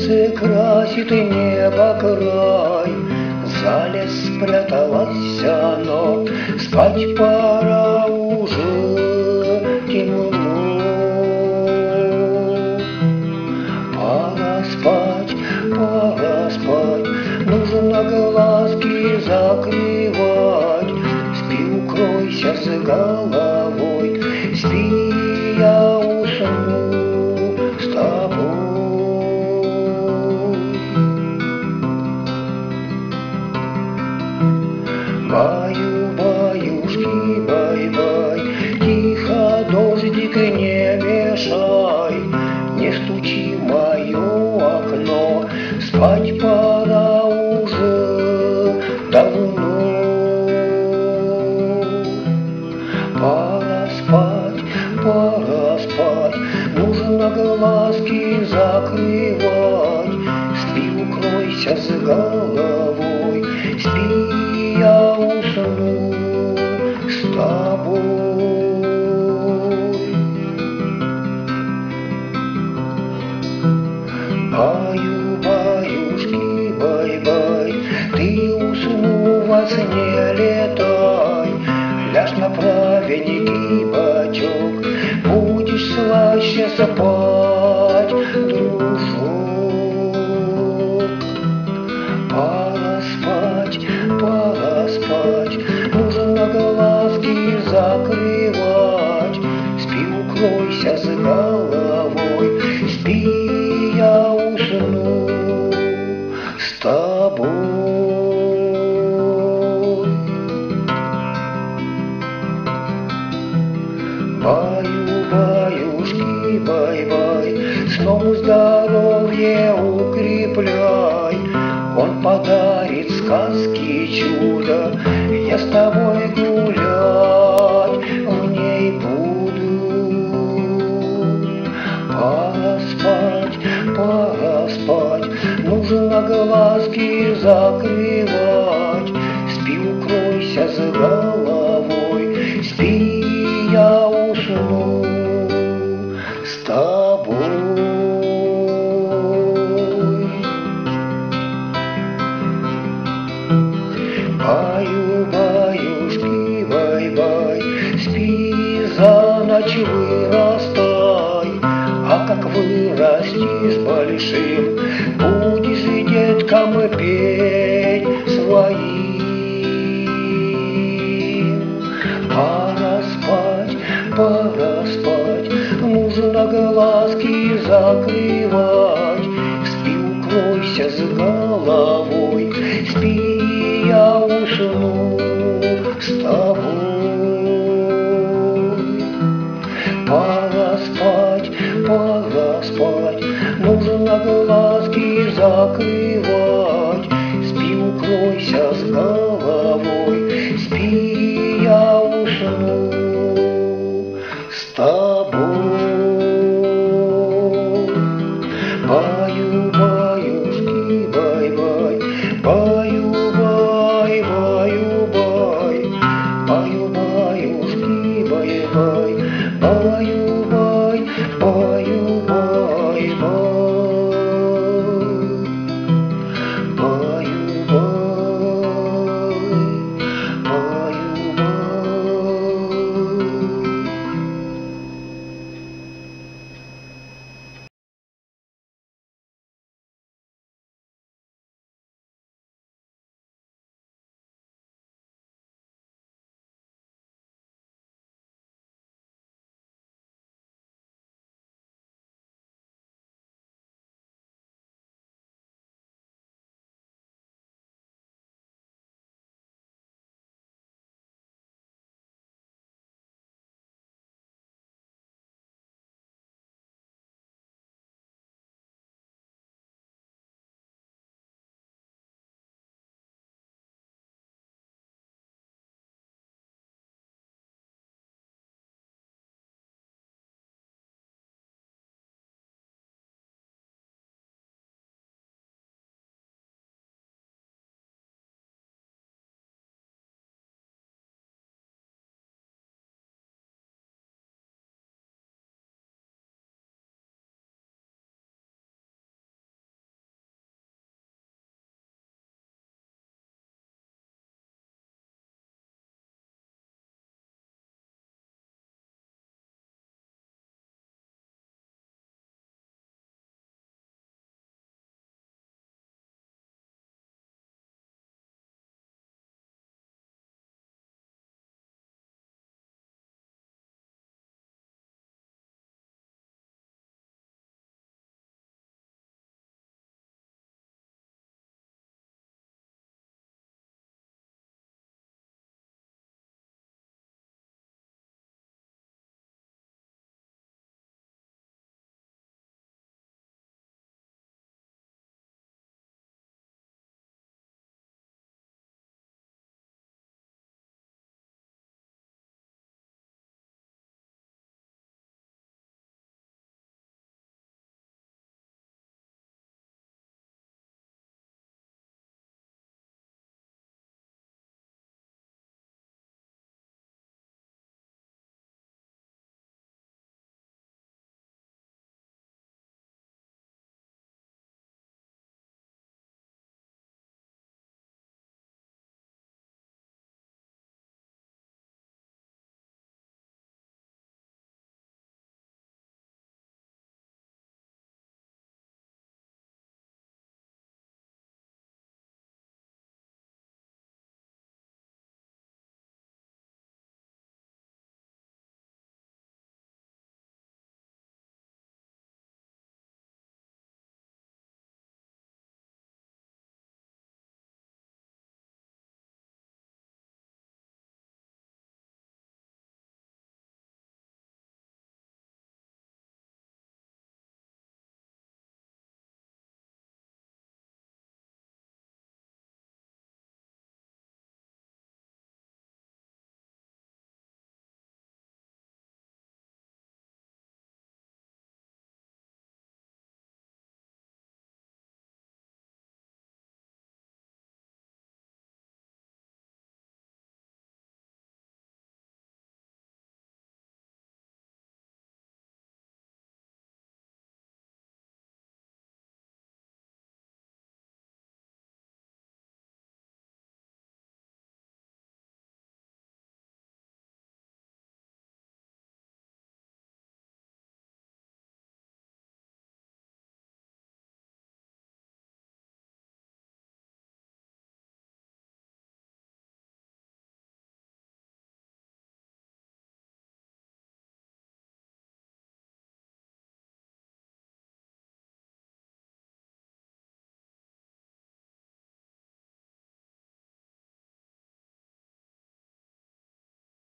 Солнце красит и небо край, за лес спряталось оно, спать пора уже темно. Пора спать, нужно глазки закрывать. Спи, укройся с головой, спи, я усну с тобой. Баю-баюшки, бай-бай, тихо, дождик, не мешай, не стучи в мое окно, спать пора уже давно. Пора спать, нужно глазки закрывать. Спи, укройся с головой, спи, я усну с тобой. Баю-баюшки, бай-бай, ты уснул, во сне летай. Ляжь на правенький бочок, будешь слаще спать, дружок. Пора спать, нужно глазки закрывать. Спи, укройся с головой, спи, я усну с тобой. Баю-баюшки, бай-бай, снова здоровье укрепляй. Он подарит сказки чудо, я с тобой гулять в ней буду. Пора спать, нужно глазки закрывать. Спи, укройся с головой, спи, я усну с тобой. Баю-баюшки, бай-бай, спи, за ночь вырастай. А как вырастешь большим, будешь деткам петь своим. Пора спать, нужно глазки закрывать. Спи, укройся с головой, спи, я усну с тобой. Пора спать, нужно глазки закрывать. Спи, укройся с головой.